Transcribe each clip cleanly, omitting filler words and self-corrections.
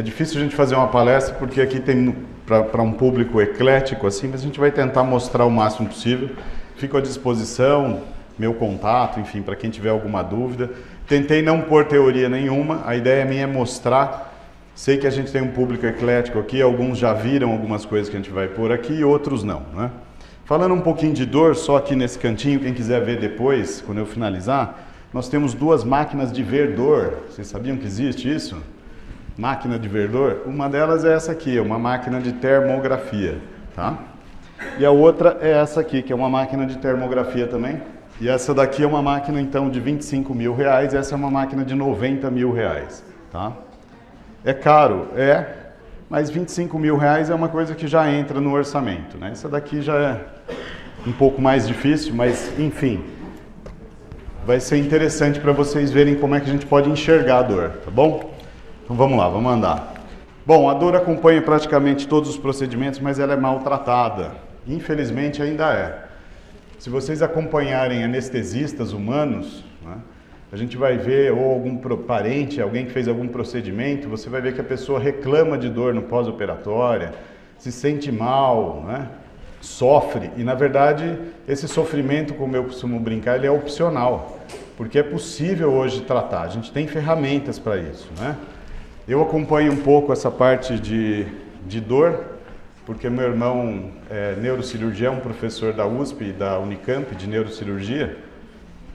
É difícil a gente fazer uma palestra porque aqui tem para um público eclético assim, mas a gente vai tentar mostrar o máximo possível. Fico à disposição, meu contato, enfim, para quem tiver alguma dúvida. Tentei não pôr teoria nenhuma, a ideia minha é mostrar. Sei que a gente tem um público eclético aqui, alguns já viram algumas coisas que a gente vai pôr aqui e outros não, né? Falando um pouquinho de dor, só aqui nesse cantinho, quem quiser ver depois, quando eu finalizar, nós temos duas máquinas de ver dor. Vocês sabiam que existe isso? Máquina de ver dor? Uma delas é essa aqui, é uma máquina de termografia, tá? E a outra é essa aqui, que é uma máquina de termografia também. E essa daqui é uma máquina, então, de 25 mil reais, essa é uma máquina de 90 mil reais, tá? É caro? É, mas 25 mil reais é uma coisa que já entra no orçamento, né? Essa daqui já é um pouco mais difícil, mas, enfim, vai ser interessante para vocês verem como é que a gente pode enxergar a dor, tá bom? Então vamos lá, vamos andar. Bom, a dor acompanha praticamente todos os procedimentos, mas ela é maltratada. Infelizmente ainda é. Se vocês acompanharem anestesistas humanos, né, a gente vai ver, ou algum parente, alguém que fez algum procedimento, você vai ver que a pessoa reclama de dor no pós-operatória, se sente mal, né, sofre. E na verdade, esse sofrimento, como eu costumo brincar, ele é opcional. Porque é possível hoje tratar, a gente tem ferramentas para isso, né? Eu acompanho um pouco essa parte de dor, porque meu irmão é neurocirurgião, professor da USP e da Unicamp de neurocirurgia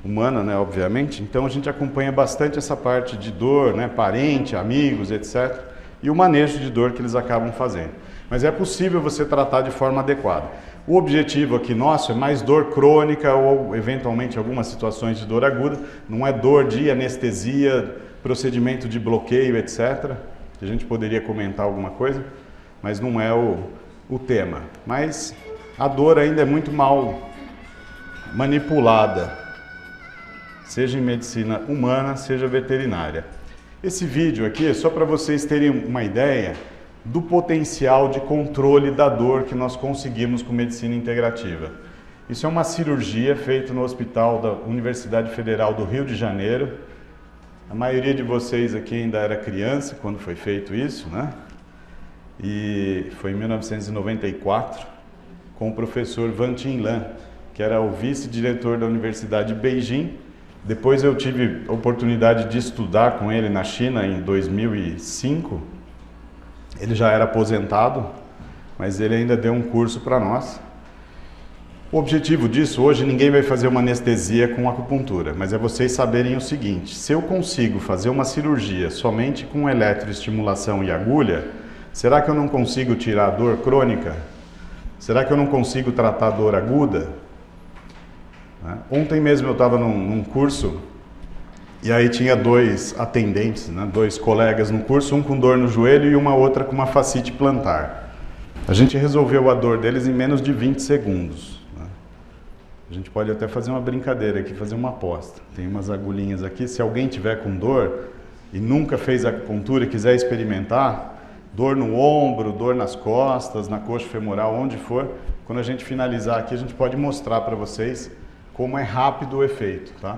humana, né, obviamente. Então a gente acompanha bastante essa parte de dor, né, parente, amigos, etc. E o manejo de dor que eles acabam fazendo. Mas é possível você tratar de forma adequada. O objetivo aqui nosso é mais dor crônica ou eventualmente algumas situações de dor aguda. Não é dor de anestesia, procedimento de bloqueio, etc. A gente poderia comentar alguma coisa, mas não é o tema. Mas a dor ainda é muito mal manipulada, seja em medicina humana, seja veterinária. Esse vídeo aqui é só para vocês terem uma ideia do potencial de controle da dor que nós conseguimos com medicina integrativa. Isso é uma cirurgia feita no Hospital da Universidade Federal do Rio de Janeiro. A maioria de vocês aqui ainda era criança quando foi feito isso, né? E foi em 1994, com o professor Van Tin Lan, que era o vice-diretor da Universidade de Beijing. Depois eu tive a oportunidade de estudar com ele na China em 2005. Ele já era aposentado, mas ele ainda deu um curso para nós. O objetivo disso, hoje ninguém vai fazer uma anestesia com acupuntura, mas é vocês saberem o seguinte: se eu consigo fazer uma cirurgia somente com eletroestimulação e agulha, será que eu não consigo tirar a dor crônica? Será que eu não consigo tratar a dor aguda? Ontem mesmo eu estava num curso e aí tinha dois atendentes, né, dois colegas no curso, um com dor no joelho e uma outra com uma fascite plantar. A gente resolveu a dor deles em menos de 20 segundos. A gente pode até fazer uma brincadeira aqui, fazer uma aposta. Tem umas agulhinhas aqui, se alguém tiver com dor e nunca fez acupuntura e quiser experimentar, dor no ombro, dor nas costas, na coxa femoral, onde for, quando a gente finalizar aqui, a gente pode mostrar para vocês como é rápido o efeito, tá?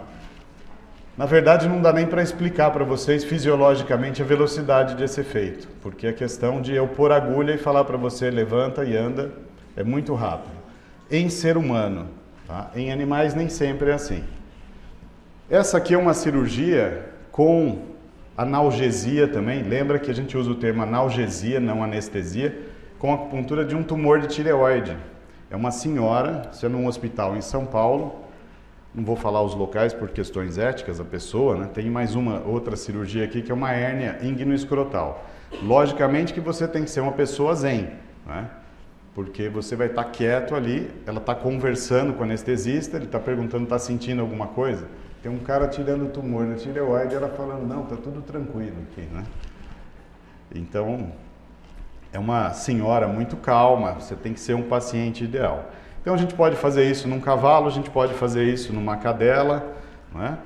Na verdade, não dá nem para explicar para vocês fisiologicamente a velocidade desse efeito, porque a questão de eu pôr agulha e falar para você levanta e anda é muito rápido. Em ser humano, tá? Em animais nem sempre é assim. Essa aqui é uma cirurgia com analgesia também. Lembra que a gente usa o termo analgesia, não anestesia, com acupuntura de um tumor de tireoide. É uma senhora, isso é num hospital em São Paulo. Não vou falar os locais por questões éticas, a pessoa, né? Tem mais uma outra cirurgia aqui que é uma hérnia inguinoescrotal. Logicamente que você tem que ser uma pessoa zen, né? Porque você vai estar quieto ali, ela está conversando com o anestesista, ele está perguntando, está sentindo alguma coisa? Tem um cara tirando o tumor na tireoide e ela falando, não, está tudo tranquilo aqui, né? Então, é uma senhora muito calma, você tem que ser um paciente ideal. Então a gente pode fazer isso num cavalo, a gente pode fazer isso numa cadela, né?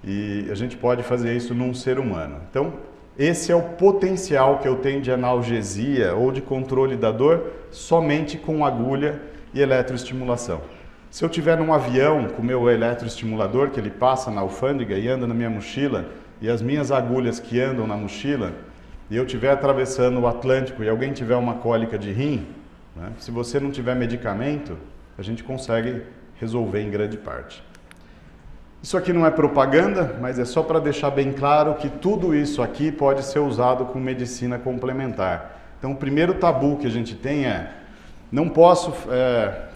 E a gente pode fazer isso num ser humano. Então, esse é o potencial que eu tenho de analgesia ou de controle da dor somente com agulha e eletroestimulação. Se eu estiver num avião com o meu eletroestimulador, que ele passa na alfândega e anda na minha mochila, e as minhas agulhas que andam na mochila, e eu estiver atravessando o Atlântico e alguém tiver uma cólica de rim, né, se você não tiver medicamento, a gente consegue resolver em grande parte. Isso aqui não é propaganda, mas é só para deixar bem claro que tudo isso aqui pode ser usado com medicina complementar. Então, o primeiro tabu que a gente tem é: não posso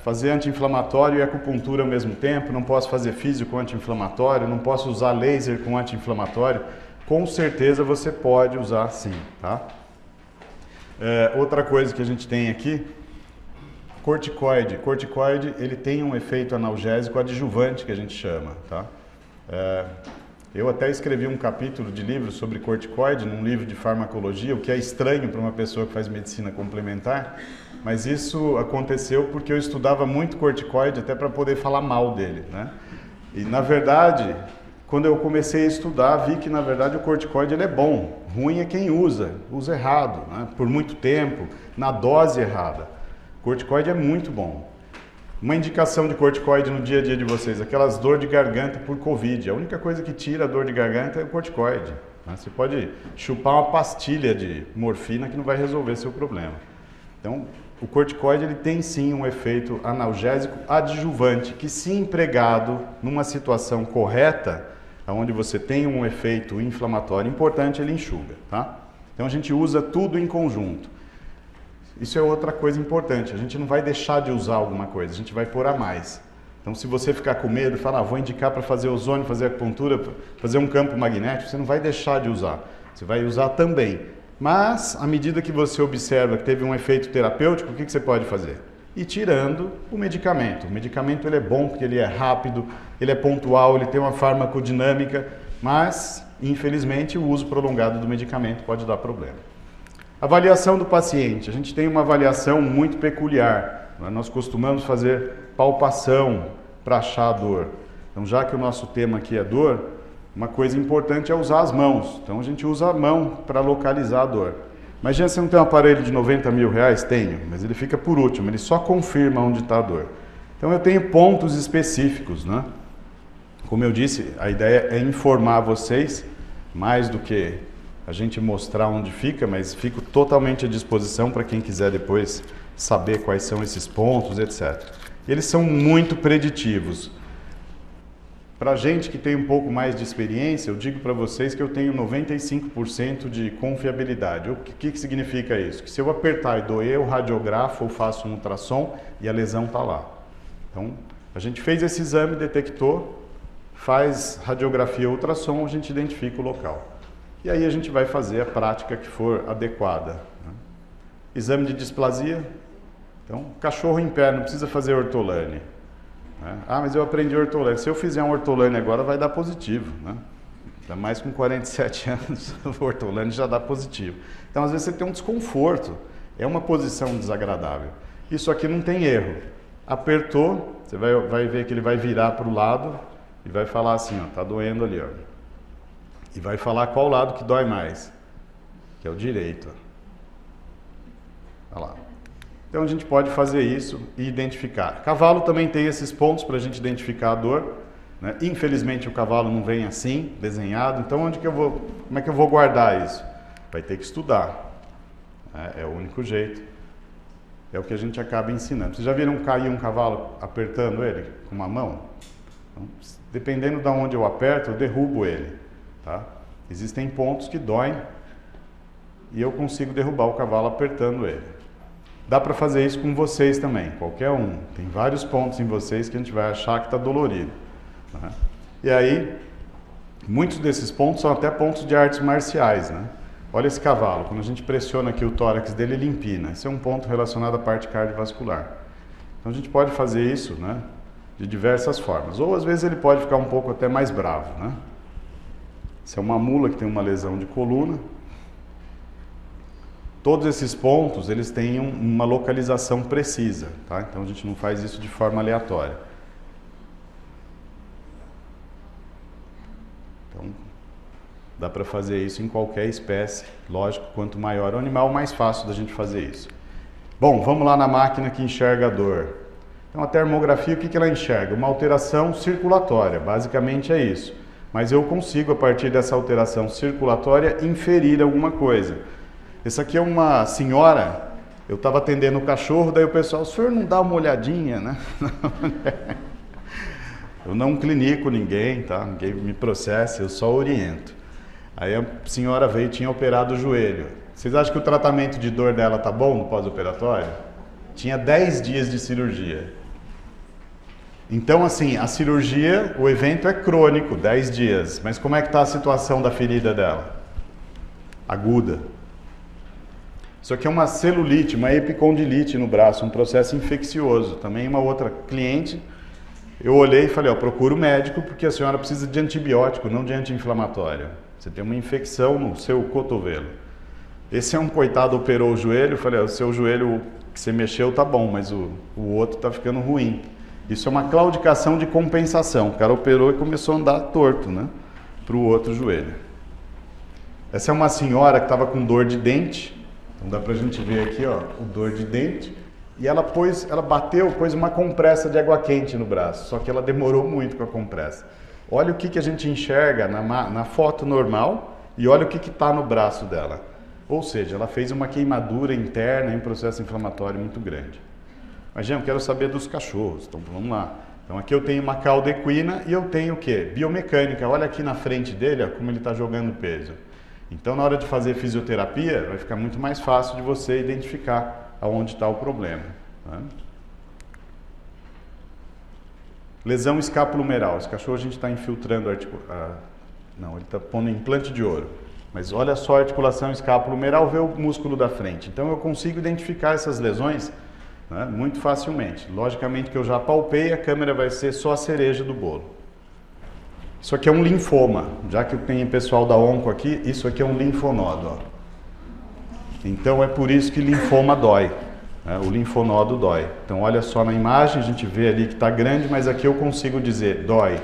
fazer anti-inflamatório e acupuntura ao mesmo tempo, não posso fazer físio com anti-inflamatório, não posso usar laser com anti-inflamatório. Com certeza você pode usar sim, tá? Outra coisa que a gente tem aqui, corticoide. Corticoide, ele tem um efeito analgésico adjuvante, que a gente chama, tá? Eu até escrevi um capítulo de livro sobre corticoide, num livro de farmacologia, o que é estranho para uma pessoa que faz medicina complementar, mas isso aconteceu porque eu estudava muito corticoide até para poder falar mal dele, né? E na verdade, quando eu comecei a estudar, vi que na verdade o corticoide ele é bom, ruim é quem usa errado, né? Por muito tempo, na dose errada. Corticoide é muito bom. Uma indicação de corticoide no dia a dia de vocês, aquelas dor de garganta por Covid, a única coisa que tira a dor de garganta é o corticoide, né? Você pode chupar uma pastilha de morfina que não vai resolver seu problema. Então, o corticoide ele tem sim um efeito analgésico adjuvante, que se empregado numa situação correta, onde você tem um efeito inflamatório importante, ele enxuga, tá? Então a gente usa tudo em conjunto. Isso é outra coisa importante, a gente não vai deixar de usar alguma coisa, a gente vai pôr a mais. Então se você ficar com medo e falar, vou indicar para fazer ozônio, fazer acupuntura, fazer um campo magnético, você não vai deixar de usar, você vai usar também. Mas, à medida que você observa que teve um efeito terapêutico, o que você pode fazer? Ir tirando o medicamento. O medicamento ele é bom porque ele é rápido, ele é pontual, ele tem uma farmacodinâmica, mas, infelizmente, o uso prolongado do medicamento pode dar problema. Avaliação do paciente. A gente tem uma avaliação muito peculiar. Nós costumamos fazer palpação para achar a dor. Então, já que o nosso tema aqui é dor, uma coisa importante é usar as mãos. Então a gente usa a mão para localizar a dor. Imagina você não tem um aparelho de 90 mil reais? Tenho, mas ele fica por último, ele só confirma onde está a dor. Então eu tenho pontos específicos, né? Como eu disse, a ideia é informar vocês, mais do que a gente mostrar onde fica, mas fico totalmente à disposição para quem quiser depois saber quais são esses pontos, etc. Eles são muito preditivos. Para gente que tem um pouco mais de experiência, eu digo para vocês que eu tenho 95% de confiabilidade. O que significa isso? Que se eu apertar e doer, eu radiografo ou faço um ultrassom e a lesão está lá. Então, a gente fez esse exame, detectou, faz radiografia ou ultrassom, a gente identifica o local. E aí a gente vai fazer a prática que for adequada, né? Exame de displasia. Então, cachorro em pé, não precisa fazer ortolane. Ah, mas eu aprendi ortolane. Se eu fizer um ortolane agora, vai dar positivo, né? Ainda mais com 47 anos, o ortolane já dá positivo. Então, às vezes, você tem um desconforto. É uma posição desagradável. Isso aqui não tem erro. Apertou, você vai ver que ele vai virar para o lado e vai falar assim, ó, tá doendo ali, ó. E vai falar qual lado que dói mais, que é o direito, ó. Olha lá. Então a gente pode fazer isso e identificar. Cavalo também tem esses pontos para a gente identificar a dor, né? Infelizmente o cavalo não vem assim, desenhado. Então como é que eu vou guardar isso? Vai ter que estudar. É o único jeito. É o que a gente acaba ensinando. Vocês já viram cair um cavalo apertando ele com uma mão? Então, dependendo de onde eu aperto, eu derrubo ele, tá? Existem pontos que doem e eu consigo derrubar o cavalo apertando ele. Dá para fazer isso com vocês também, qualquer um. Tem vários pontos em vocês que a gente vai achar que está dolorido, né? E aí, muitos desses pontos são até pontos de artes marciais, né? Olha esse cavalo, quando a gente pressiona aqui o tórax dele, ele empina. Esse é um ponto relacionado à parte cardiovascular. Então a gente pode fazer isso, né, de diversas formas. Ou às vezes ele pode ficar um pouco até mais bravo, né? Se é uma mula que tem uma lesão de coluna, todos esses pontos, eles têm uma localização precisa, tá? Então a gente não faz isso de forma aleatória. Então, dá para fazer isso em qualquer espécie. Lógico, quanto maior o animal, mais fácil da gente fazer isso. Bom, vamos lá na máquina que enxerga a dor. Então a termografia, o que ela enxerga? Uma alteração circulatória, basicamente é isso. Mas eu consigo, a partir dessa alteração circulatória, inferir alguma coisa. Essa aqui é uma senhora, eu estava atendendo o cachorro, daí o pessoal, o senhor não dá uma olhadinha, né? Eu não clinico ninguém, tá? Ninguém me processa, eu só oriento. Aí a senhora veio e tinha operado o joelho. Vocês acham que o tratamento de dor dela tá bom no pós-operatório? Tinha 10 dias de cirurgia. Então, assim, a cirurgia, o evento é crônico, 10 dias. Mas como é que está a situação da ferida dela? Aguda. Isso aqui é uma celulite, uma epicondilite no braço, um processo infeccioso. Também uma outra cliente, eu olhei e falei, ó, procura o médico porque a senhora precisa de antibiótico, não de anti-inflamatório. Você tem uma infecção no seu cotovelo. Esse é um coitado, operou o joelho, eu falei, ó, o seu joelho que você mexeu tá bom, mas o outro tá ficando ruim. Isso é uma claudicação de compensação. O cara operou e começou a andar torto, né? Para o outro joelho. Essa é uma senhora que estava com dor de dente. Então dá pra gente ver aqui, ó, o dor de dente. E ela bateu, pôs uma compressa de água quente no braço. Só que ela demorou muito com a compressa. Olha o que a gente enxerga na foto normal e olha o que está no braço dela. Ou seja, ela fez uma queimadura interna em um processo inflamatório muito grande. Mas, gente, eu quero saber dos cachorros, então vamos lá. Então aqui eu tenho uma cauda equina e eu tenho o quê? Biomecânica. Olha aqui na frente dele, ó, como ele está jogando peso. Então na hora de fazer fisioterapia vai ficar muito mais fácil de você identificar aonde está o problema. Tá? Lesão escapulomeral. Esse cachorro a gente está infiltrando não, ele está pondo implante de ouro. Mas olha só a articulação escapulomeral, vê o músculo da frente. Então eu consigo identificar essas lesões, né, muito facilmente. Logicamente que eu já palpei, a câmera vai ser só a cereja do bolo. Isso aqui é um linfoma. Já que tem pessoal da onco aqui, isso aqui é um linfonodo. Ó. Então é por isso que linfoma dói. Né? O linfonodo dói. Então olha só na imagem, a gente vê ali que está grande, mas aqui eu consigo dizer, dói.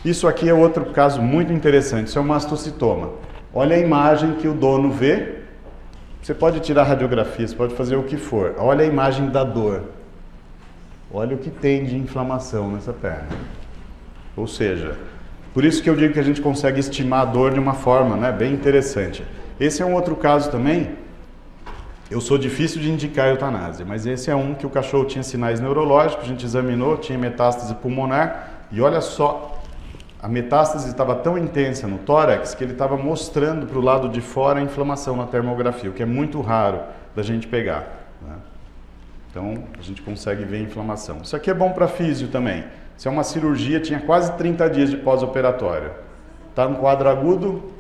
Isso aqui é outro caso muito interessante, isso é um mastocitoma. Olha a imagem que o dono vê. Você pode tirar radiografia, você pode fazer o que for. Olha a imagem da dor. Olha o que tem de inflamação nessa perna. Ou seja, por isso que eu digo que a gente consegue estimar a dor de uma forma, né, bem interessante. Esse é um outro caso também. Eu sou difícil de indicar eutanásia, mas esse é um que o cachorro tinha sinais neurológicos, a gente examinou, tinha metástase pulmonar e olha só, a metástase estava tão intensa no tórax que ele estava mostrando para o lado de fora a inflamação na termografia, o que é muito raro da gente pegar. Né? Então, a gente consegue ver a inflamação. Isso aqui é bom para físio também. Isso é uma cirurgia, tinha quase 30 dias de pós-operatório. Está no quadro agudo,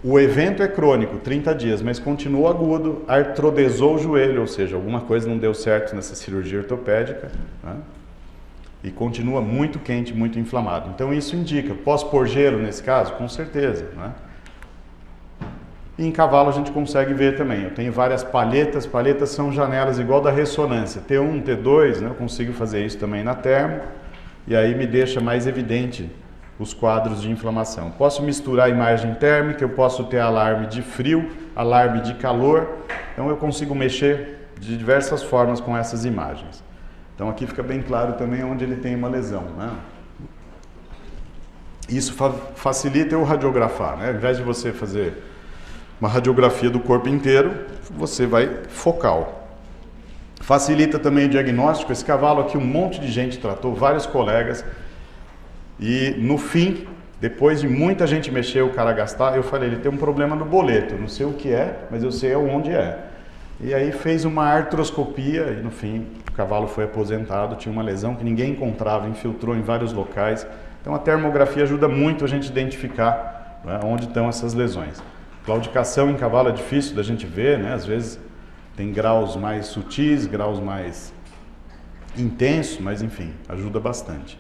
o evento é crônico, 30 dias, mas continua agudo, artrodesou o joelho, ou seja, alguma coisa não deu certo nessa cirurgia ortopédica. Né? E continua muito quente, muito inflamado. Então isso indica, posso pôr gelo nesse caso? Com certeza. Né? E em cavalo a gente consegue ver também. Eu tenho várias palhetas, palhetas são janelas igual da ressonância, T1, T2, né? Eu consigo fazer isso também na termo, e aí me deixa mais evidente os quadros de inflamação. Posso misturar a imagem térmica, eu posso ter alarme de frio, alarme de calor, então eu consigo mexer de diversas formas com essas imagens. Então aqui fica bem claro também onde ele tem uma lesão. Né? Isso facilita eu radiografar, né? Ao invés de você fazer uma radiografia do corpo inteiro, você vai focal. Facilita também o diagnóstico. Esse cavalo aqui um monte de gente tratou, vários colegas, e no fim, depois de muita gente mexer, o cara gastar, eu falei, ele tem um problema no boleto, não sei o que é, mas eu sei onde é. E aí fez uma artroscopia e no fim o cavalo foi aposentado, tinha uma lesão que ninguém encontrava, infiltrou em vários locais. Então a termografia ajuda muito a gente identificar, né, onde estão essas lesões. Claudicação em cavalo é difícil da gente ver, né? Às vezes tem graus mais sutis, graus mais intensos, mas enfim, ajuda bastante.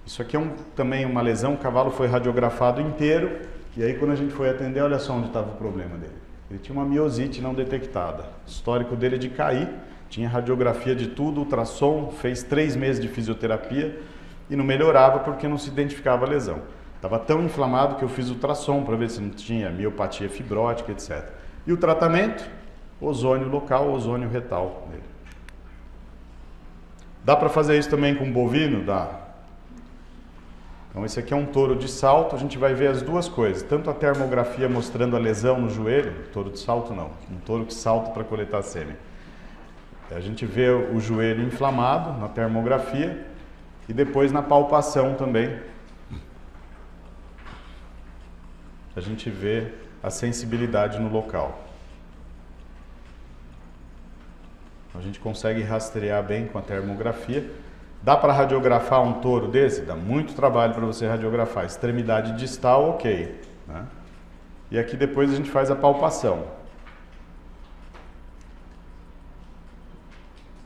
Isso aqui é também uma lesão, o cavalo foi radiografado inteiro e aí quando a gente foi atender, olha só onde estava o problema dele. Ele tinha uma miosite não detectada. O histórico dele é de cair, tinha radiografia de tudo, ultrassom, fez 3 meses de fisioterapia e não melhorava porque não se identificava a lesão. Estava tão inflamado que eu fiz ultrassom para ver se não tinha miopatia fibrótica, etc. E o tratamento? Ozônio local, ozônio retal nele. Dá para fazer isso também com bovino? Dá. Então esse aqui é um touro de salto, a gente vai ver as duas coisas, tanto a termografia mostrando a lesão no joelho, touro de salto não, um touro que salta para coletar sêmen. A gente vê o joelho inflamado na termografia e depois na palpação também. A gente vê a sensibilidade no local. A gente consegue rastrear bem com a termografia. Dá para radiografar um touro desse? Dá muito trabalho para você radiografar. Extremidade distal, ok, né? E aqui depois a gente faz a palpação.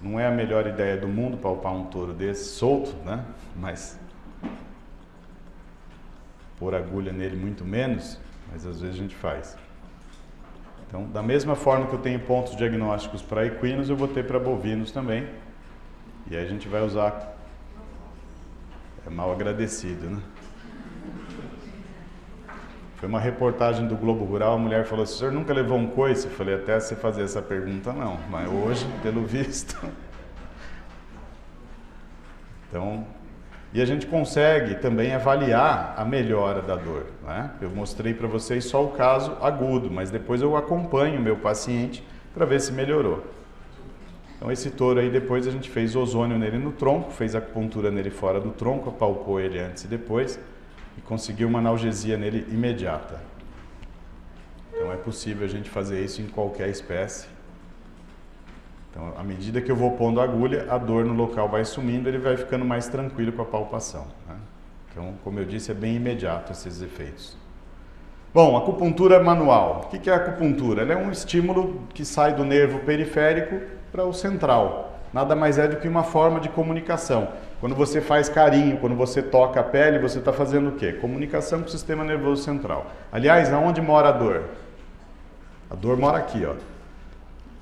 Não é a melhor ideia do mundo palpar um touro desse solto, né? Mas pôr agulha nele muito menos, mas às vezes a gente faz. Então, da mesma forma que eu tenho pontos diagnósticos para equinos, eu vou ter para bovinos também. E aí a gente vai usar... É mal agradecido, né? Foi uma reportagem do Globo Rural, a mulher falou assim, o senhor nunca levou um coice? Eu falei, até você fazer essa pergunta não, mas hoje, pelo visto... Então, e a gente consegue também avaliar a melhora da dor, né? Eu mostrei para vocês só o caso agudo, mas depois eu acompanho o meu paciente para ver se melhorou. Então esse touro aí depois a gente fez ozônio nele no tronco, fez acupuntura nele fora do tronco, apalpou ele antes e depois e conseguiu uma analgesia nele imediata. Então é possível a gente fazer isso em qualquer espécie. Então à medida que eu vou pondo a agulha, a dor no local vai sumindo, ele vai ficando mais tranquilo com a palpação, né? Então, como eu disse, é bem imediato esses efeitos. Bom, acupuntura manual. O que é a acupuntura? Ela é um estímulo que sai do nervo periférico para o central. Nada mais é do que uma forma de comunicação. Quando você faz carinho, quando você toca a pele, você está fazendo o quê? Comunicação com o sistema nervoso central. Aliás, aonde mora a dor? A dor mora aqui, ó.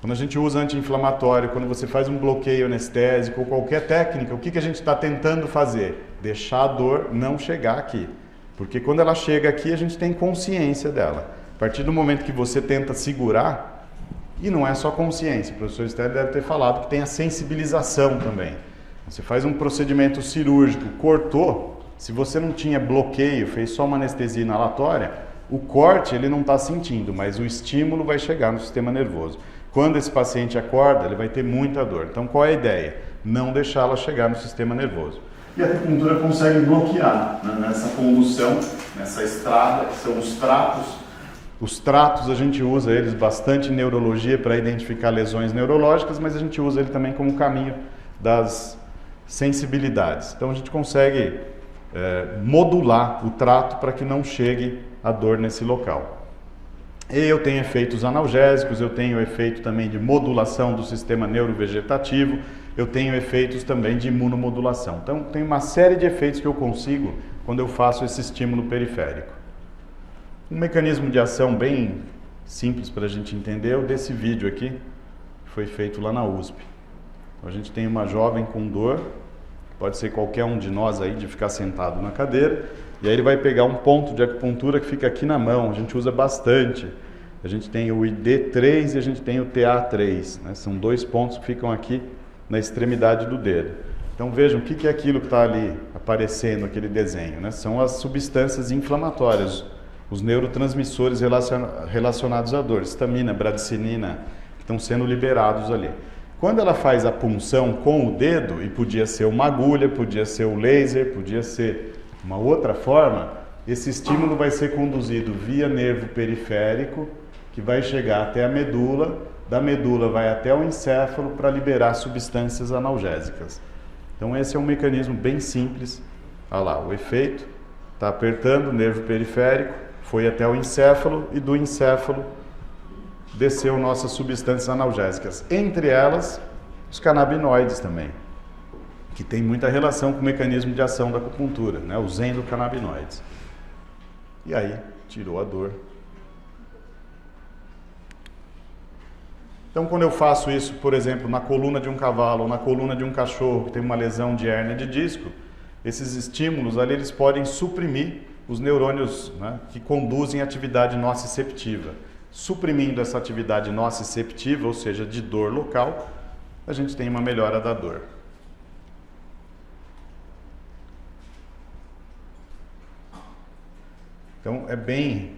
Quando a gente usa anti-inflamatório, quando você faz um bloqueio anestésico ou qualquer técnica, o que a gente está tentando fazer? Deixar a dor não chegar aqui. Porque quando ela chega aqui, a gente tem consciência dela. A partir do momento que você tenta segurar, e não é só consciência, o professor Stélio deve ter falado que tem a sensibilização também. Você faz um procedimento cirúrgico, cortou, se você não tinha bloqueio, fez só uma anestesia inalatória, o corte ele não está sentindo, mas o estímulo vai chegar no sistema nervoso. Quando esse paciente acorda, ele vai ter muita dor. Então qual é a ideia? Não deixá-la chegar no sistema nervoso. E a acupuntura consegue bloquear, né, nessa condução, nessa estrada, que são os tratos. Os tratos a gente usa eles bastante em neurologia para identificar lesões neurológicas, mas a gente usa ele também como caminho das sensibilidades. Então a gente consegue modular o trato para que não chegue a dor nesse local. E eu tenho efeitos analgésicos, eu tenho efeito também de modulação do sistema neurovegetativo, eu tenho efeitos também de imunomodulação. Então, tem uma série de efeitos que eu consigo quando eu faço esse estímulo periférico. Um mecanismo de ação bem simples para a gente entender é o desse vídeo aqui, que foi feito lá na USP. Então, a gente tem uma jovem com dor, pode ser qualquer um de nós aí, de ficar sentado na cadeira, e aí ele vai pegar um ponto de acupuntura que fica aqui na mão, a gente usa bastante. A gente tem o ID3 e a gente tem o TA3, né? São dois pontos que ficam aqui na extremidade do dedo. Então vejam o que é aquilo que está ali aparecendo, aquele desenho, né? São as substâncias inflamatórias, os neurotransmissores relacionados à dor, histamina, bradicinina, que estão sendo liberados ali. Quando ela faz a punção com o dedo, e podia ser uma agulha, podia ser o laser, podia ser uma outra forma, esse estímulo vai ser conduzido via nervo periférico, que vai chegar até a medula, da medula vai até o encéfalo para liberar substâncias analgésicas. Então esse é um mecanismo bem simples. Olha lá, o efeito está apertando o nervo periférico, foi até o encéfalo e do encéfalo desceu nossas substâncias analgésicas. Entre elas, os canabinoides também, que tem muita relação com o mecanismo de ação da acupuntura, né? Os endocannabinoides. E aí, tirou a dor. Então, quando eu faço isso, por exemplo, na coluna de um cavalo ou na coluna de um cachorro que tem uma lesão de hérnia de disco, esses estímulos ali eles podem suprimir os neurônios, né, que conduzem a atividade nociceptiva. Suprimindo essa atividade nociceptiva, ou seja, de dor local, a gente tem uma melhora da dor. Então é bem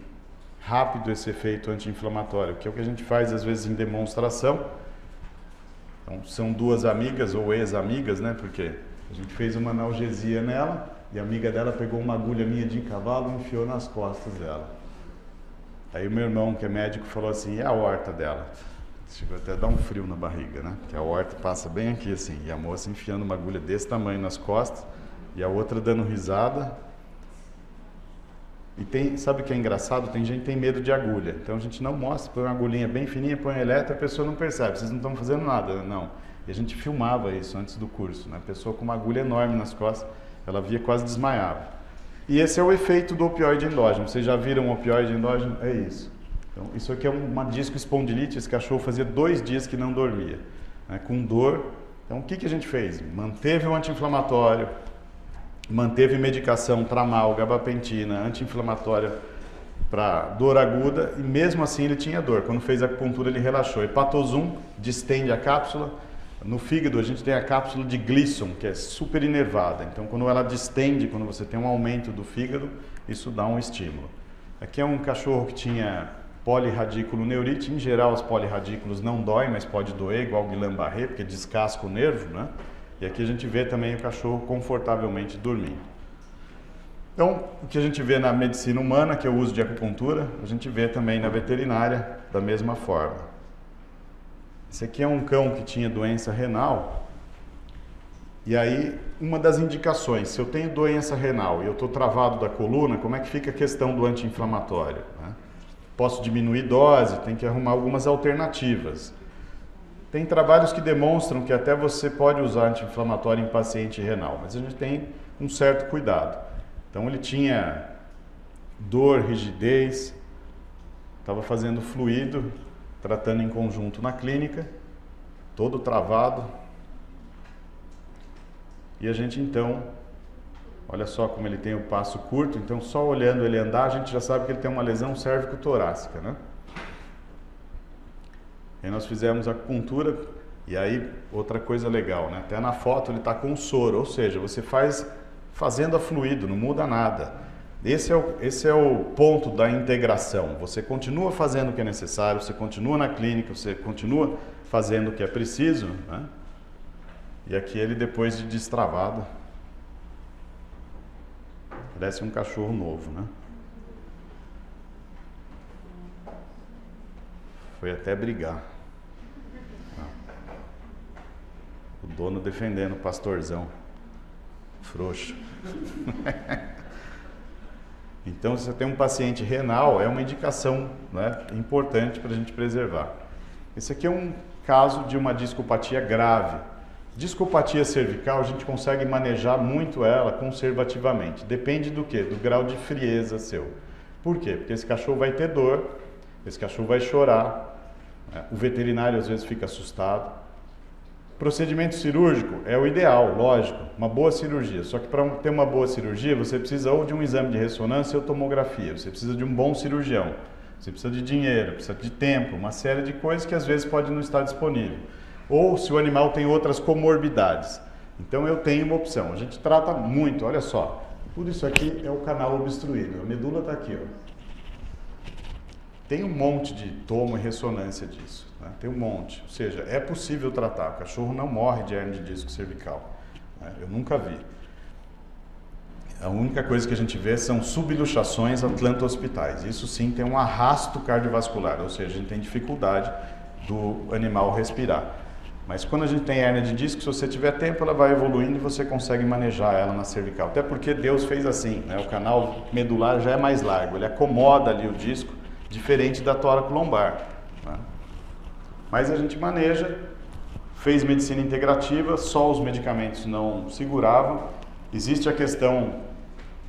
rápido esse efeito anti-inflamatório, que é o que a gente faz às vezes em demonstração. Então, são duas amigas ou ex-amigas, né? Porque a gente fez uma analgesia nela e a amiga dela pegou uma agulha minha de cavalo e enfiou nas costas dela. Aí o meu irmão, que é médico, falou assim, e a aorta dela? Chegou até a dar um frio na barriga, né? Que a aorta passa bem aqui assim, e a moça enfiando uma agulha desse tamanho nas costas e a outra dando risada. E sabe o que é engraçado? Tem gente que tem medo de agulha. Então a gente não mostra, põe uma agulhinha bem fininha, põe eletro, a pessoa não percebe. Vocês não estão fazendo nada, não. E a gente filmava isso antes do curso, né? A pessoa com uma agulha enorme nas costas, ela via quase desmaiava. E esse é o efeito do opioide endógeno. Vocês já viram o opioide endógeno? É isso. Então isso aqui é uma discoespondilite. Esse cachorro fazia 2 dias que não dormia, né? Com dor. Então o que a gente fez? Manteve o anti-inflamatório, manteve medicação tramal, gabapentina, anti-inflamatória para dor aguda e mesmo assim ele tinha dor. Quando fez a acupuntura ele relaxou. Hepatozum distende a cápsula. No fígado a gente tem a cápsula de Gleason, que é super inervada. Então quando ela distende, quando você tem um aumento do fígado, isso dá um estímulo. Aqui é um cachorro que tinha polirradículo neurite. Em geral os polirradículos não doem, mas pode doer, igual o Guillain-Barré, porque descasca o nervo, né? E aqui a gente vê também o cachorro confortavelmente dormindo. Então, o que a gente vê na medicina humana, que é o uso de acupuntura, a gente vê também na veterinária da mesma forma. Esse aqui é um cão que tinha doença renal. E aí, uma das indicações, se eu tenho doença renal e eu estou travado da coluna, como é que fica a questão do anti-inflamatório, né? Posso diminuir dose, tem que arrumar algumas alternativas. Tem trabalhos que demonstram que até você pode usar anti-inflamatório em paciente renal, mas a gente tem um certo cuidado. Então ele tinha dor, rigidez, estava fazendo fluido, tratando em conjunto na clínica, todo travado. E a gente então, olha só como ele tem o passo curto, então só olhando ele andar a gente já sabe que ele tem uma lesão cérvico-torácica, né? Aí nós fizemos a acupuntura e aí outra coisa legal, né? Até na foto ele está com soro, ou seja, você faz fazendo a fluido, não muda nada. Esse é o ponto da integração. Você continua fazendo o que é necessário, você continua na clínica, você continua fazendo o que é preciso, né? E aqui ele depois de destravado, parece um cachorro novo, né? Foi até brigar. O dono defendendo o pastorzão. Frouxo. Então, se você tem um paciente renal, é uma indicação, né, importante para a gente preservar. Esse aqui é um caso de uma discopatia grave. Discopatia cervical, a gente consegue manejar muito ela conservativamente. Depende do quê? Do grau de frieza seu. Por quê? Porque esse cachorro vai ter dor, esse cachorro vai chorar, né? O veterinário às vezes fica assustado. Procedimento cirúrgico é o ideal, lógico, uma boa cirurgia. Só que para ter uma boa cirurgia, você precisa ou de um exame de ressonância ou tomografia. Você precisa de um bom cirurgião. Você precisa de dinheiro, precisa de tempo, uma série de coisas que às vezes pode não estar disponível. Ou se o animal tem outras comorbidades. Então eu tenho uma opção. A gente trata muito, olha só. Tudo isso aqui é o canal obstruído. A medula está aqui, ó. Tem um monte de tomo e ressonância disso, né? Tem um monte. Ou seja, é possível tratar. O cachorro não morre de hernia de disco cervical, né? Eu nunca vi. A única coisa que a gente vê são subluxações atlanto-hospitais. Isso sim tem um arrasto cardiovascular, ou seja, a gente tem dificuldade do animal respirar. Mas quando a gente tem hernia de disco, se você tiver tempo, ela vai evoluindo e você consegue manejar ela na cervical. Até porque Deus fez assim, né? O canal medular já é mais largo, ele acomoda ali o disco, diferente da tóraco-lombar, né? Mas a gente maneja, fez medicina integrativa, só os medicamentos não seguravam. Existe a questão,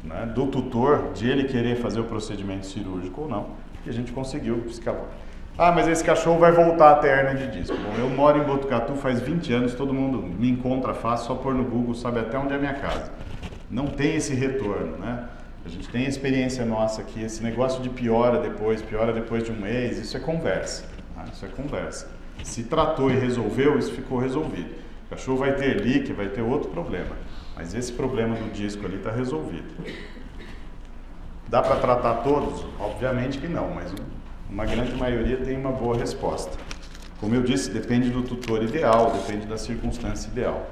né, do tutor, de ele querer fazer o procedimento cirúrgico ou não, e a gente conseguiu escalar. Ah, mas esse cachorro vai voltar a ter hernia de disco. Bom, eu moro em Botucatu faz 20 anos, todo mundo me encontra fácil, só pôr no Google, sabe até onde é a minha casa. Não tem esse retorno, né? A gente tem a experiência nossa aqui, esse negócio de piora depois de um mês, isso é conversa, né? Isso é conversa. Se tratou e resolveu, isso ficou resolvido. O cachorro vai ter leak, vai ter outro problema, mas esse problema do disco ali está resolvido. Dá para tratar todos? Obviamente que não, mas uma grande maioria tem uma boa resposta. Como eu disse, depende do tutor ideal, depende da circunstância ideal.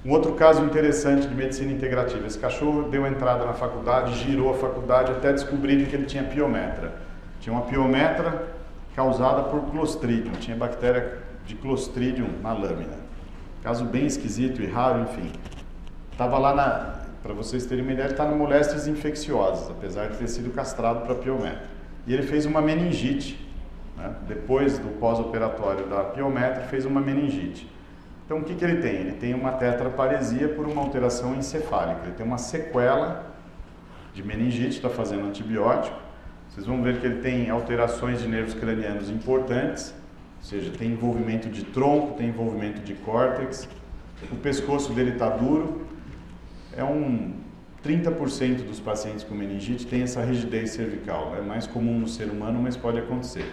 Um outro caso interessante de medicina integrativa. Esse cachorro deu entrada na faculdade, girou a faculdade até descobrir que ele tinha piometra. Tinha uma piometra causada por Clostridium, tinha bactéria de Clostridium na lâmina. Caso bem esquisito e raro, enfim. Estava lá para vocês terem uma ideia, ele está em moléstias infecciosas, apesar de ter sido castrado para piometra. E ele fez uma meningite, né? Depois do pós-operatório da piometra, fez uma meningite. Então, o que ele tem? Ele tem uma tetraparesia por uma alteração encefálica. Ele tem uma sequela de meningite, está fazendo antibiótico. Vocês vão ver que ele tem alterações de nervos cranianos importantes, ou seja, tem envolvimento de tronco, tem envolvimento de córtex. O pescoço dele está duro. 30% dos pacientes com meningite tem essa rigidez cervical. É mais comum no ser humano, mas pode acontecer.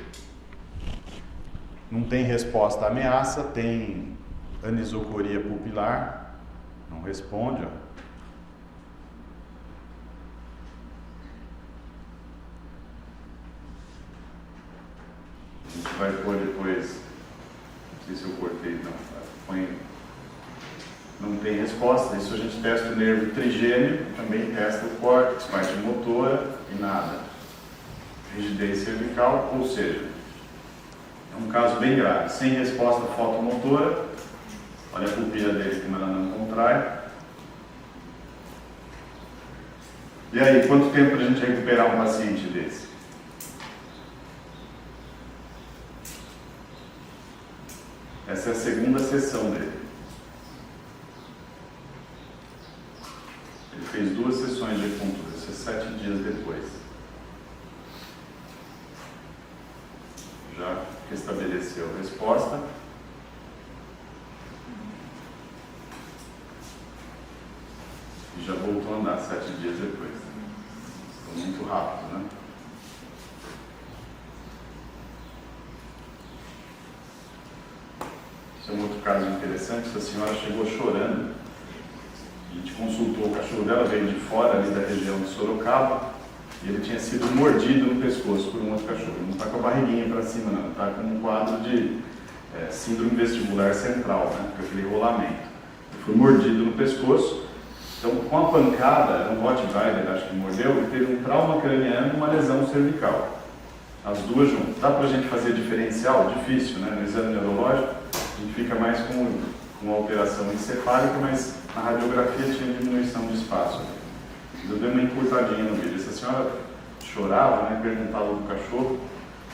Não tem resposta à ameaça, tem anisocoria pupilar, não responde. A gente vai pôr depois, não sei se eu cortei, não, não tem resposta. Isso a gente testa o nervo trigêmeo, também testa o córtex, parte motora e nada. Rigidez cervical, ou seja, é um caso bem grave, sem resposta fotomotora. Olha a pupila dele como ela não contrai. E aí, quanto tempo para a gente recuperar um paciente desse? Essa é a segunda sessão dele. Ele fez 2 sessões de acupuntura, isso é 7 dias depois. Já restabeleceu a resposta. E já voltou a andar 7 dias depois. Foi muito rápido, né? Esse é um outro caso interessante. Essa senhora chegou chorando. A gente consultou o cachorro dela, veio de fora ali da região de Sorocaba, e ele tinha sido mordido no pescoço por um outro cachorro. Ele não está com a barriguinha para cima, não. Está com um quadro de síndrome vestibular central, né? Com aquele rolamento. Ele foi mordido no pescoço. Então, com a pancada, era um Rottweiler, acho que mordeu, ele teve um trauma craniano e uma lesão cervical. As duas juntas. Dá para a gente fazer diferencial? Difícil, né? No exame neurológico, a gente fica mais com uma alteração encefálica, mas na radiografia tinha diminuição de espaço. Eu dei uma encurtadinha no vídeo. Essa senhora chorava, né? Perguntava do cachorro.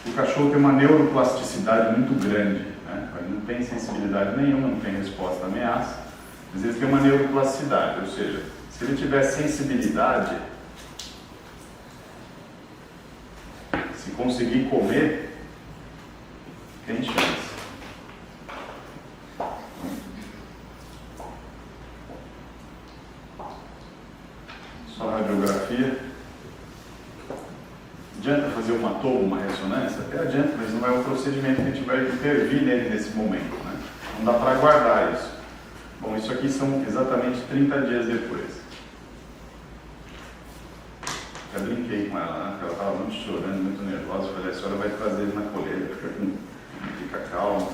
O cachorro tem uma neuroplasticidade muito grande, né? Ele não tem sensibilidade nenhuma, não tem resposta à ameaça. Mas ele tem uma neuroplasticidade, ou seja, se ele tiver sensibilidade, se conseguir comer, tem chance. Só radiografia. Adianta fazer uma tomo, uma ressonância? Até adianta, mas não é um procedimento que a gente vai intervir nele nesse momento, né? Não dá para aguardar isso. Bom, isso aqui são exatamente 30 dias depois. Já brinquei com ela, né? Porque ela estava muito chorando, muito nervosa. Eu falei, a senhora vai trazer ele na coleira, fica calma.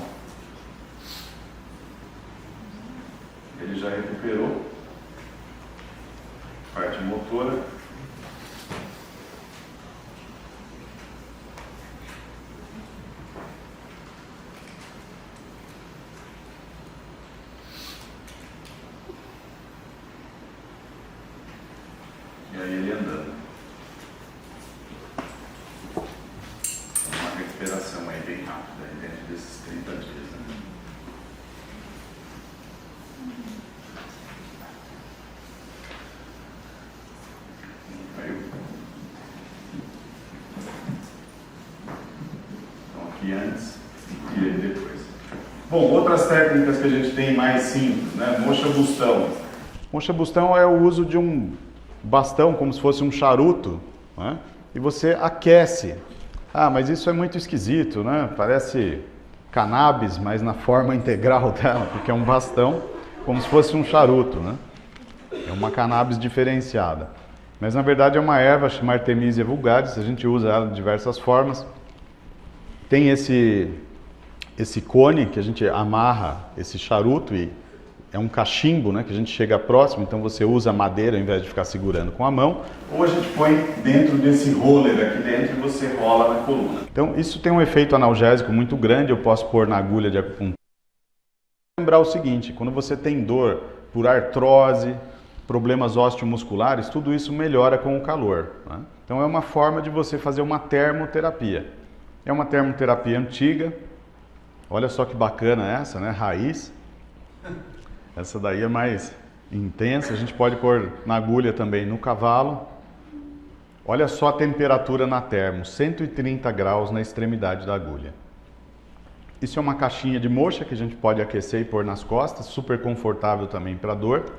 Ele já recuperou. Parte motora. E aí ele andando. Uma recuperação aí bem rápida, aí dentro desses 30 dias. Né? Caiu. Então aqui antes e aí depois. Bom, outras técnicas que a gente tem mais simples, né? Mocha-bustão. Mocha-bustão é o uso de um bastão como se fosse um charuto, né? E você aquece. Ah, mas isso é muito esquisito, né? Parece cannabis, mas na forma integral dela, porque é um bastão como se fosse um charuto, né? É uma cannabis diferenciada. Mas na verdade é uma erva chamada Artemisia vulgaris, a gente usa ela de diversas formas. Tem esse cone que a gente amarra, esse charuto, e é um cachimbo, né, que a gente chega próximo, então você usa a madeira ao invés de ficar segurando com a mão. Ou a gente põe dentro desse roller aqui dentro e você rola na coluna. Então isso tem um efeito analgésico muito grande, eu posso pôr na agulha de acupuntura. Lembrar o seguinte, quando você tem dor por artrose, problemas osteomusculares, tudo isso melhora com o calor, né? Então é uma forma de você fazer uma termoterapia. É uma termoterapia antiga, olha só que bacana essa, né? Raiz. Essa daí é mais intensa, a gente pode pôr na agulha também no cavalo. Olha só a temperatura na termo, 130 graus na extremidade da agulha. Isso é uma caixinha de moxa que a gente pode aquecer e pôr nas costas, super confortável também para dor.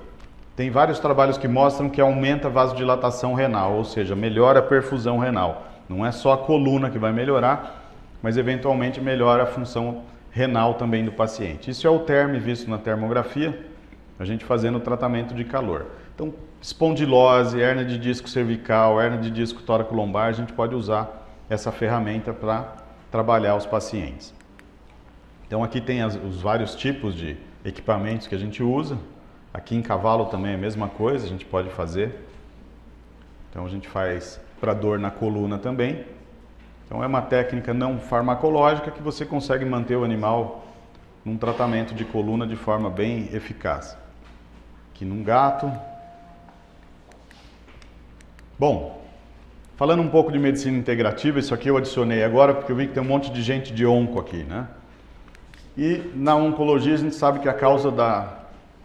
Tem vários trabalhos que mostram que aumenta a vasodilatação renal, ou seja, melhora a perfusão renal. Não é só a coluna que vai melhorar, mas eventualmente melhora a função renal também do paciente. Isso é o termo visto na termografia, a gente fazendo o tratamento de calor. Então, espondilose, hérnia de disco cervical, hérnia de disco tóraco-lombar, a gente pode usar essa ferramenta para trabalhar os pacientes. Então aqui tem os vários tipos de equipamentos que a gente usa. Aqui em cavalo também é a mesma coisa, a gente pode fazer. Então a gente faz para dor na coluna também. Então é uma técnica não farmacológica que você consegue manter o animal num tratamento de coluna de forma bem eficaz. Aqui num gato. Bom, falando um pouco de medicina integrativa, isso aqui eu adicionei agora porque eu vi que tem um monte de gente de onco aqui, né? E na oncologia a gente sabe que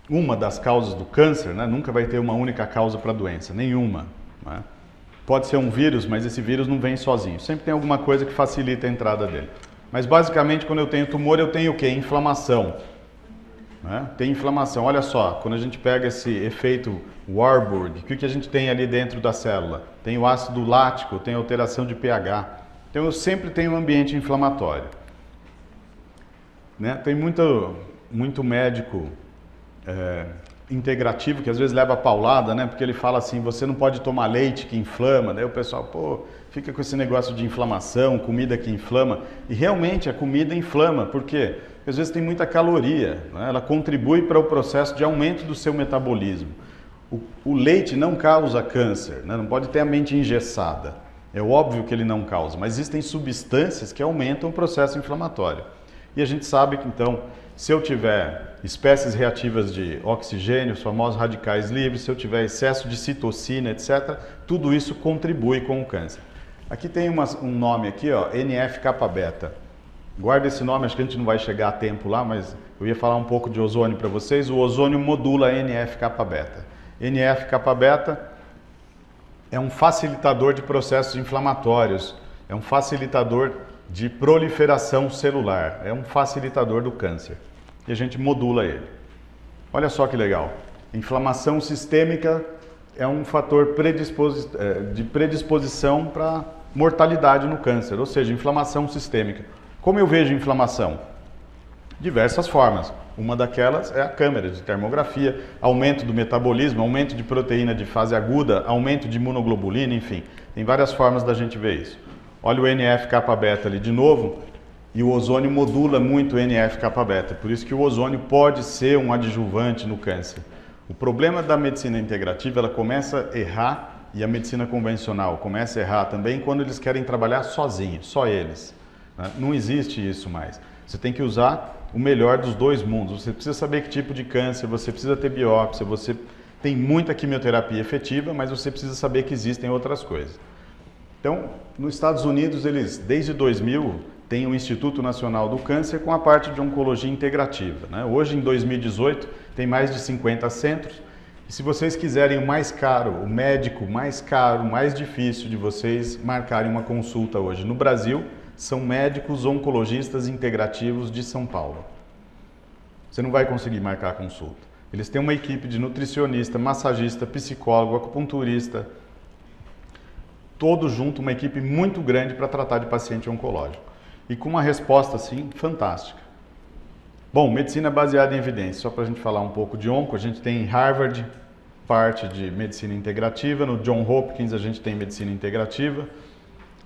uma das causas do câncer, né, nunca vai ter uma única causa para a doença, nenhuma, né? Pode ser um vírus, mas esse vírus não vem sozinho. Sempre tem alguma coisa que facilita a entrada dele. Mas basicamente quando eu tenho tumor eu tenho o quê? Inflamação, né? Tem inflamação. Olha só, quando a gente pega esse efeito Warburg, o que a gente tem ali dentro da célula? Tem o ácido lático, tem alteração de pH. Então eu sempre tenho um ambiente inflamatório, né? Tem muito médico integrativo que às vezes leva paulada, né? Porque ele fala assim, você não pode tomar leite que inflama. Daí o pessoal, pô, fica com esse negócio de inflamação, comida que inflama. E realmente a comida inflama, por quê? Porque às vezes tem muita caloria, né? Ela contribui para o processo de aumento do seu metabolismo. O leite não causa câncer, né? Não pode ter a mente engessada. É óbvio que ele não causa, mas existem substâncias que aumentam o processo inflamatório. E a gente sabe que então, se eu tiver espécies reativas de oxigênio, os famosos radicais livres, se eu tiver excesso de citocina, etc., tudo isso contribui com o câncer. Aqui tem um nome aqui, ó, NF-kappa-beta. Guarda esse nome, acho que a gente não vai chegar a tempo lá, mas eu ia falar um pouco de ozônio para vocês. O ozônio modula NF-kappa-beta. NF-kappa-beta é um facilitador de processos inflamatórios, é um facilitador de proliferação celular, é um facilitador do câncer. E a gente modula ele. Olha só que legal. Inflamação sistêmica é um fator de predisposição para mortalidade no câncer, ou seja, inflamação sistêmica. Como eu vejo inflamação? Diversas formas. Uma daquelas é a câmera de termografia, aumento do metabolismo, aumento de proteína de fase aguda, aumento de imunoglobulina, enfim. Tem várias formas da gente ver isso. Olha o NF-kappa-beta ali de novo, e o ozônio modula muito o NF-kappa-beta, por isso que o ozônio pode ser um adjuvante no câncer. O problema da medicina integrativa, ela começa a errar, e a medicina convencional começa a errar também quando eles querem trabalhar sozinhos, só eles, né? Não existe isso mais. Você tem que usar o melhor dos dois mundos. Você precisa saber que tipo de câncer, você precisa ter biópsia, você tem muita quimioterapia efetiva, mas você precisa saber que existem outras coisas. Então, nos Estados Unidos, eles, desde 2000, têm o Instituto Nacional do Câncer com a parte de oncologia integrativa, né? Hoje, em 2018, tem mais de 50 centros. E se vocês quiserem o mais caro, o médico mais caro, mais difícil de vocês marcarem uma consulta hoje no Brasil, são médicos oncologistas integrativos de São Paulo. Você não vai conseguir marcar a consulta. Eles têm uma equipe de nutricionista, massagista, psicólogo, acupunturista, todo junto, uma equipe muito grande para tratar de paciente oncológico. E com uma resposta, assim, fantástica. Bom, medicina baseada em evidência. Só para a gente falar um pouco de onco, a gente tem em Harvard parte de medicina integrativa. No Johns Hopkins a gente tem medicina integrativa.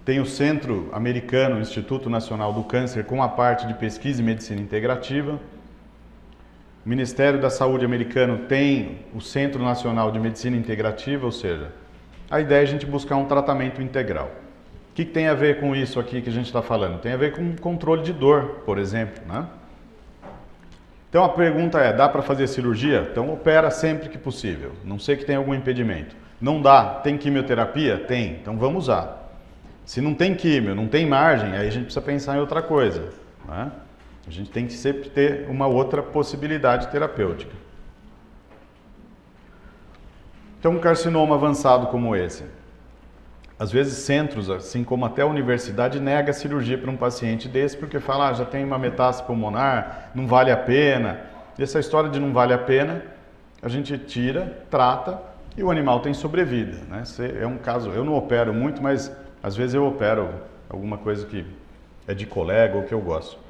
Tem o Centro Americano, Instituto Nacional do Câncer, com a parte de pesquisa e medicina integrativa. O Ministério da Saúde americano tem o Centro Nacional de Medicina Integrativa, ou seja, a ideia é a gente buscar um tratamento integral. O que tem a ver com isso aqui que a gente está falando? Tem a ver com controle de dor, por exemplo, né? Então a pergunta é, dá para fazer cirurgia? Então opera sempre que possível, não sei que tem algum impedimento. Não dá, tem quimioterapia? Tem, então vamos usar. Se não tem químio, não tem margem, aí a gente precisa pensar em outra coisa, né? A gente tem que sempre ter uma outra possibilidade terapêutica. Então um carcinoma avançado como esse, às vezes centros, assim como até a universidade, nega a cirurgia para um paciente desse porque fala, já tem uma metástase pulmonar, não vale a pena. E essa história de não vale a pena, a gente tira, trata e o animal tem sobrevida, né? É um caso, eu não opero muito, mas às vezes eu opero alguma coisa que é de colega ou que eu gosto.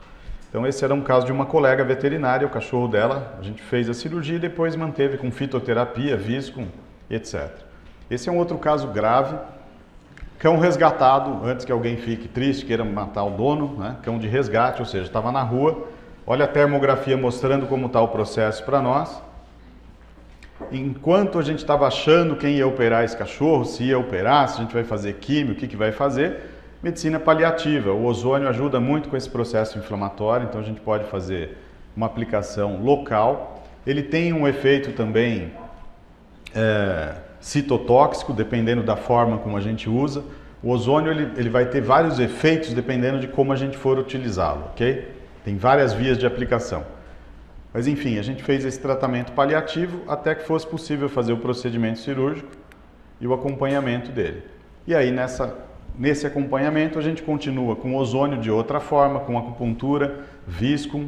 Então esse era um caso de uma colega veterinária, o cachorro dela, a gente fez a cirurgia e depois manteve com fitoterapia, visco, etc. Esse é um outro caso grave. Cão resgatado, antes que alguém fique triste, queira matar o dono, né? Cão de resgate, ou seja, estava na rua. Olha a termografia mostrando como está o processo para nós. Enquanto a gente estava achando quem ia operar esse cachorro, se ia operar, se a gente vai fazer químio, o que vai fazer, medicina paliativa. O ozônio ajuda muito com esse processo inflamatório, então a gente pode fazer uma aplicação local. Ele tem um efeito também citotóxico, dependendo da forma como a gente usa. O ozônio ele vai ter vários efeitos dependendo de como a gente for utilizá-lo, ok? Tem várias vias de aplicação. Mas enfim, a gente fez esse tratamento paliativo até que fosse possível fazer o procedimento cirúrgico e o acompanhamento dele. E aí nesse acompanhamento a gente continua com ozônio de outra forma, com acupuntura, visco,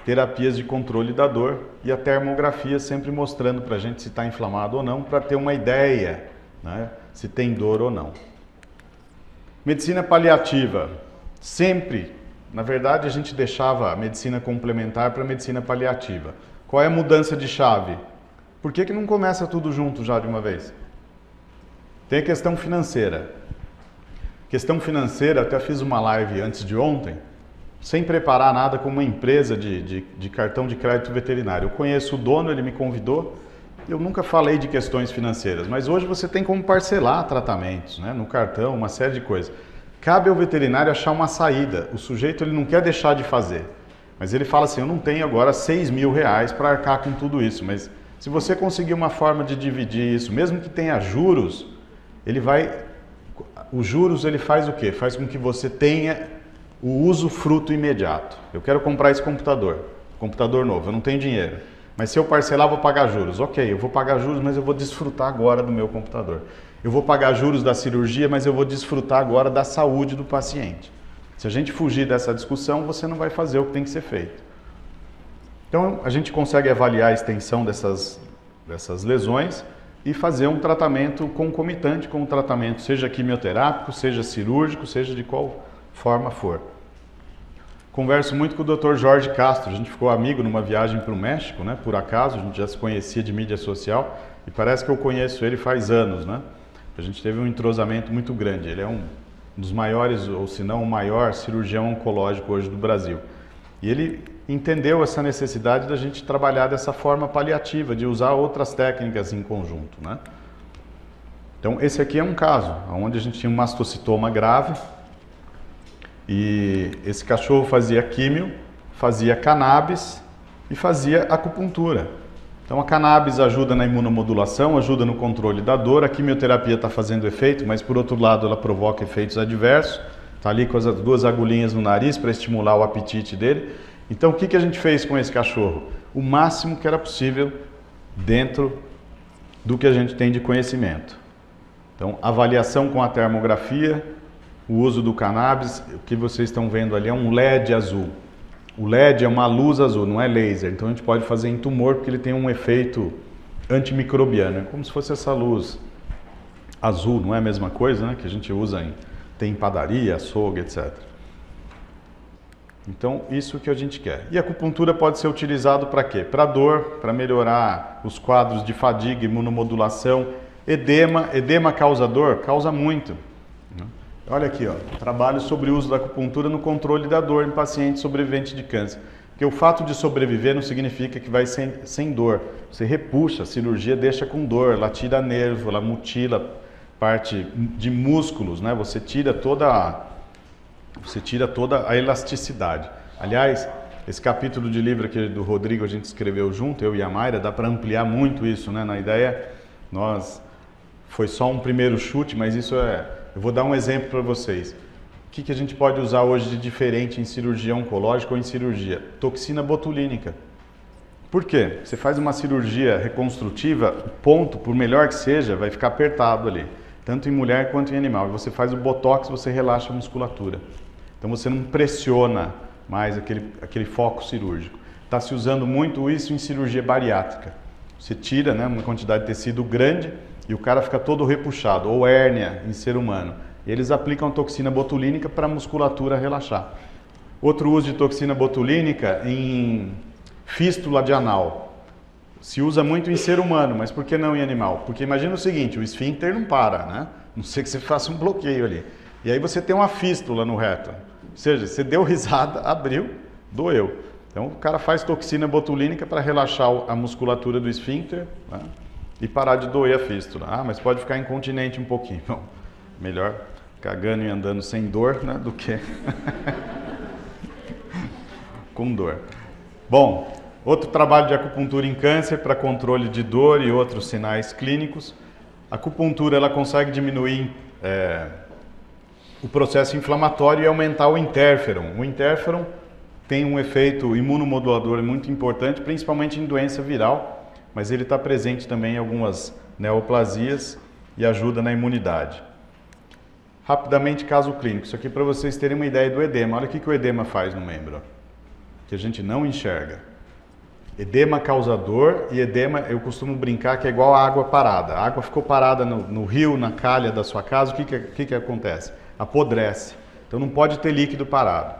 terapias de controle da dor e a termografia sempre mostrando para a gente se está inflamado ou não, para ter uma ideia, né, se tem dor ou não. Medicina paliativa, sempre, na verdade a gente deixava a medicina complementar para a medicina paliativa. Qual é a mudança de chave? Por que não começa tudo junto já de uma vez? Tem a questão financeira. Questão financeira, até fiz uma live antes de ontem, sem preparar nada com uma empresa de cartão de crédito veterinário. Eu conheço o dono, ele me convidou, eu nunca falei de questões financeiras, mas hoje você tem como parcelar tratamentos, né, no cartão, uma série de coisas. Cabe ao veterinário achar uma saída. O sujeito ele não quer deixar de fazer, mas ele fala assim, eu não tenho agora 6 mil reais para arcar com tudo isso, mas se você conseguir uma forma de dividir isso, mesmo que tenha juros, os juros ele faz o quê? Faz com que você tenha o usufruto imediato. Eu quero comprar esse computador novo, eu não tenho dinheiro. Mas se eu parcelar, vou pagar juros. Ok, eu vou pagar juros, mas eu vou desfrutar agora do meu computador. Eu vou pagar juros da cirurgia, mas eu vou desfrutar agora da saúde do paciente. Se a gente fugir dessa discussão, você não vai fazer o que tem que ser feito. Então, a gente consegue avaliar a extensão dessas lesões e fazer um tratamento concomitante com o tratamento, seja quimioterápico, seja cirúrgico, seja de qual forma for. Converso muito com o Dr. Jorge Castro, a gente ficou amigo numa viagem para o México, né? Por acaso, a gente já se conhecia de mídia social e parece que eu conheço ele faz anos, né? A gente teve um entrosamento muito grande, ele é um dos maiores, ou se não o maior cirurgião oncológico hoje do Brasil. E ele entendeu essa necessidade da gente trabalhar dessa forma paliativa, de usar outras técnicas em conjunto, né? Então esse aqui é um caso, onde a gente tinha um mastocitoma grave, e esse cachorro fazia químio, fazia cannabis e fazia acupuntura. Então a cannabis ajuda na imunomodulação, ajuda no controle da dor, a quimioterapia está fazendo efeito, mas por outro lado ela provoca efeitos adversos. Está ali com as 2 agulhinhas no nariz para estimular o apetite dele. Então o que a gente fez com esse cachorro? O máximo que era possível dentro do que a gente tem de conhecimento. Então avaliação com a termografia, o uso do cannabis, o que vocês estão vendo ali é um LED azul. O LED é uma luz azul, não é laser. Então a gente pode fazer em tumor porque ele tem um efeito antimicrobiano. É como se fosse essa luz azul, não é a mesma coisa, né? Que a gente usa tem em padaria, açougue, etc. Então, isso que a gente quer. E a acupuntura pode ser utilizado para quê? Para dor, para melhorar os quadros de fadiga, imunomodulação, edema. Edema causa dor? Causa muito. Olha aqui, ó, trabalho sobre o uso da acupuntura no controle da dor em pacientes sobreviventes de câncer. Porque o fato de sobreviver não significa que vai sem dor. Você repuxa, a cirurgia deixa com dor, ela tira nervo, ela mutila parte de músculos, né? Você tira toda a elasticidade. Aliás, esse capítulo de livro aqui do Rodrigo a gente escreveu junto, eu e a Mayra, dá para ampliar muito isso, né? Na ideia, foi só um primeiro chute, mas isso eu vou dar um exemplo para vocês. O que a gente pode usar hoje de diferente em cirurgia oncológica ou em cirurgia? Toxina botulínica. Por quê? Você faz uma cirurgia reconstrutiva, o ponto, por melhor que seja, vai ficar apertado ali, tanto em mulher quanto em animal. E você faz o botox, você relaxa a musculatura. Então você não pressiona mais aquele foco cirúrgico. Está se usando muito isso em cirurgia bariátrica. Você tira, né, uma quantidade de tecido grande e o cara fica todo repuxado, ou hérnia em ser humano. E eles aplicam toxina botulínica para a musculatura relaxar. Outro uso de toxina botulínica em fístula de anal. Se usa muito em ser humano, mas por que não em animal? Porque imagina o seguinte, o esfíncter não para, né? Não sei que você faça um bloqueio ali. E aí você tem uma fístula no reto. Ou seja, você deu risada, abriu, doeu. Então o cara faz toxina botulínica para relaxar a musculatura do esfíncter, né? E parar de doer a fístula. Ah, mas pode ficar incontinente um pouquinho. Bom, melhor cagando e andando sem dor, né, do que com dor. Bom, outro trabalho de acupuntura em câncer para controle de dor e outros sinais clínicos. A acupuntura ela consegue diminuir o processo inflamatório e aumentar o interferon. O interferon tem um efeito imunomodulador muito importante, principalmente em doença viral, mas ele está presente também em algumas neoplasias e ajuda na imunidade. Rapidamente, caso clínico. Isso aqui para vocês terem uma ideia do edema. Olha o que o edema faz no membro, que a gente não enxerga. Edema causa dor e edema, eu costumo brincar que é igual a água parada. A água ficou parada no rio, na calha da sua casa, o que acontece? Apodrece. Então não pode ter líquido parado.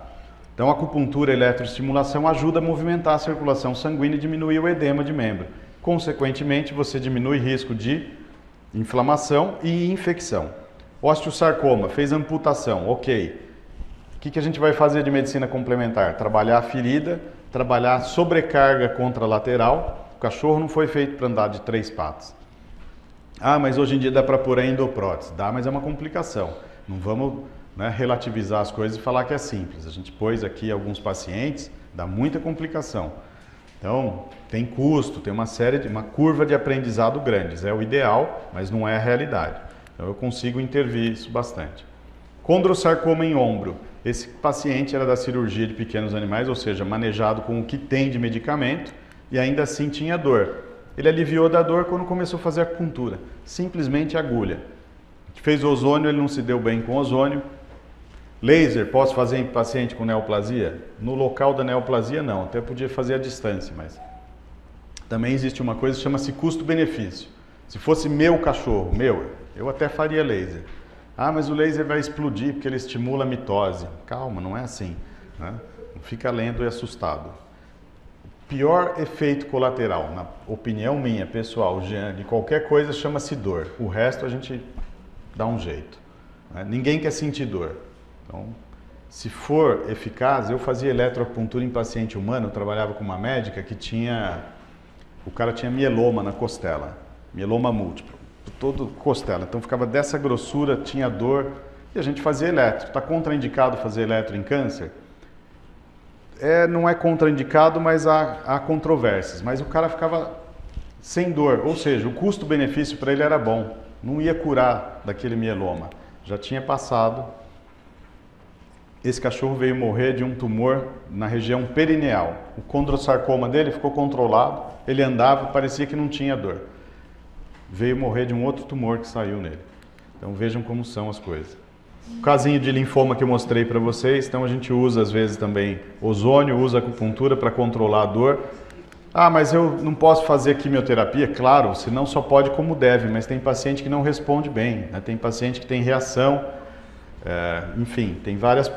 Então a acupuntura e eletroestimulação ajuda a movimentar a circulação sanguínea e diminuir o edema de membro. Consequentemente, você diminui risco de inflamação e infecção. Osteosarcoma, fez amputação, ok. O que a gente vai fazer de medicina complementar? Trabalhar a ferida, trabalhar a sobrecarga contralateral. O cachorro não foi feito para andar de 3 patas. Ah, mas hoje em dia dá para pôr a endoprótese. Dá, mas é uma complicação. Não vamos, né, relativizar as coisas e falar que é simples. A gente pôs aqui alguns pacientes, dá muita complicação. Então, tem custo, tem uma curva de aprendizado grande. É o ideal, mas não é a realidade. Então, eu consigo intervir isso bastante. Condrosarcoma em ombro. Esse paciente era da cirurgia de pequenos animais, ou seja, manejado com o que tem de medicamento e ainda assim tinha dor. Ele aliviou da dor quando começou a fazer acupuntura. Simplesmente agulha. Fez ozônio, ele não se deu bem com ozônio. Laser, posso fazer em paciente com neoplasia? No local da neoplasia, não. Até podia fazer à distância, mas... Também existe uma coisa que chama-se custo-benefício. Se fosse meu cachorro, eu até faria laser. Ah, mas o laser vai explodir porque ele estimula a mitose. Calma, não é assim, né? Não fica lendo e assustado. Pior efeito colateral, na opinião minha, pessoal, de qualquer coisa, chama-se dor. O resto a gente dá um jeito, né? Ninguém quer sentir dor. Então, se for eficaz, eu fazia eletroacupuntura em paciente humano, eu trabalhava com uma médica que o cara tinha mieloma na costela, mieloma múltiplo, todo costela, então ficava dessa grossura, tinha dor, e a gente fazia eletro. Está contraindicado fazer eletro em câncer? Não é contraindicado, mas há controvérsias, mas o cara ficava sem dor, ou seja, o custo-benefício para ele era bom, não ia curar daquele mieloma, já tinha passado. Esse cachorro veio morrer de um tumor na região perineal. O condrosarcoma dele ficou controlado, ele andava, parecia que não tinha dor. Veio morrer de um outro tumor que saiu nele. Então vejam como são as coisas. O casinho de linfoma que eu mostrei para vocês, então a gente usa às vezes também ozônio, usa acupuntura para controlar a dor. Ah, mas eu não posso fazer quimioterapia? Claro, você não só pode como deve, mas tem paciente que não responde bem, né? Tem paciente que tem reação, enfim, tem várias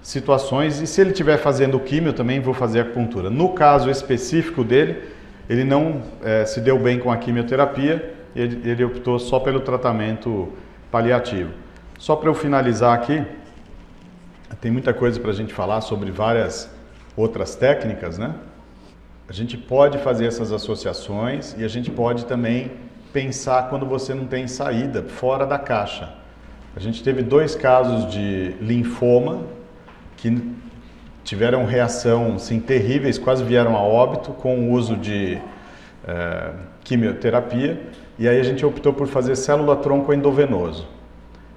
situações, e se ele estiver fazendo químio, eu também vou fazer acupuntura. No caso específico dele, ele não se deu bem com a quimioterapia, ele optou só pelo tratamento paliativo. Só para eu finalizar aqui, tem muita coisa para a gente falar sobre várias outras técnicas, né? A gente pode fazer essas associações e a gente pode também pensar quando você não tem saída, fora da caixa. A gente teve 2 casos de linfoma que tiveram reação assim, terríveis, quase vieram a óbito com o uso de quimioterapia, e aí a gente optou por fazer célula-tronco endovenoso.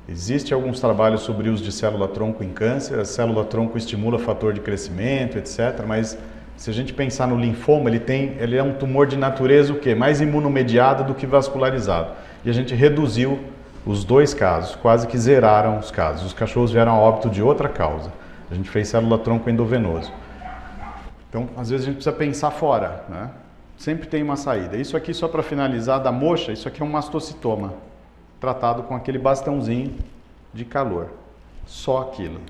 Existem alguns trabalhos sobre o uso de célula-tronco em câncer, a célula-tronco estimula fator de crescimento, etc., mas se a gente pensar no linfoma, ele é um tumor de natureza o quê? Mais imunomediado do que vascularizado. E a gente reduziu os 2 casos, quase que zeraram os casos. Os cachorros vieram a óbito de outra causa. A gente fez célula-tronco endovenoso. Então, às vezes a gente precisa pensar fora, né? Sempre tem uma saída. Isso aqui, só para finalizar, da moxa, isso aqui é um mastocitoma, tratado com aquele bastãozinho de calor. Só aquilo.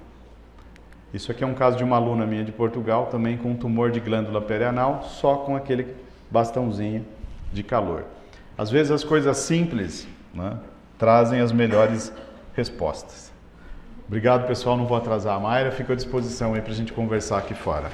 Isso aqui é um caso de uma aluna minha de Portugal, também com um tumor de glândula perianal, só com aquele bastãozinho de calor. Às vezes as coisas simples, né, trazem as melhores respostas. Obrigado, pessoal. Não vou atrasar a Mayra. Fico à disposição aí para a gente conversar aqui fora.